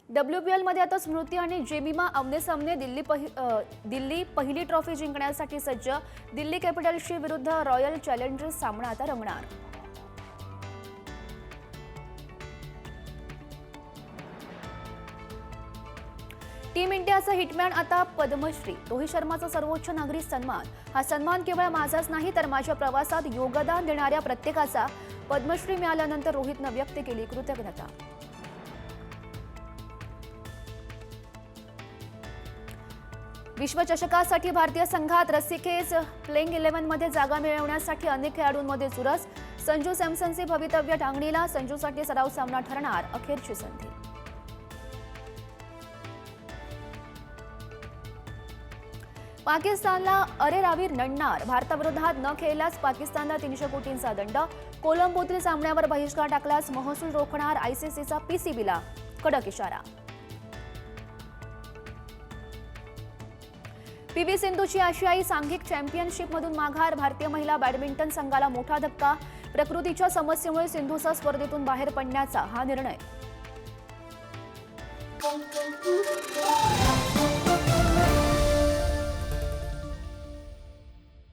WPL मध्ये आता स्मृती आणि जेमिमा आमने-सामने दिल्ली पहिली ट्रॉफी जिंकण्यासाठी सज्ज। दिल्ली कॅपिटल्सची विरुद्ध रॉयल चॅलेंजर्स सामना आता रंगणार। टीम इंडियाचा हिटमॅन आता पद्मश्री। रोहित शर्माचा सर्वोच्च नागरी सन्मान। हा सन्मान केवळ माझाच नाही तर माझ्या प्रवासात योगदान देणाऱ्या प्रत्येकाचा। पद्मश्री मिळाल्यानंतर रोहितने व्यक्त केली कृतज्ञता। विश्वचषकासाठी भारतीय संघात रस्सीखेच। प्लेइंग 11 मध्ये जागा मिळवण्यासाठी अनेक खेळाडूंमध्ये चुरस। संजू सॅमसनचे भवितव्य टांगणीला। संजूसाठी सराव सामना ठरणार अखेरची संधी। पाकिस्तानला अरेरावी नडणार। भारताविरोधात न खेळल्यास पाकिस्तानला 300 कोटींचा दंड। कोलंबोतील सामन्यावर बहिष्कार टाकल्यास महसूल रोखणार आयसीसीचा पीसीबीला कडक इशारा। पीव्ही सिंधूची आशियाई सांघिक चॅम्पियनशिपमधून माघार। भारतीय महिला बॅडमिंटन संघाला मोठा धक्का। प्रकृतीच्या समस्येमुळे सिंधूचा स्पर्धेतून बाहेर पडण्याचा हा निर्णय।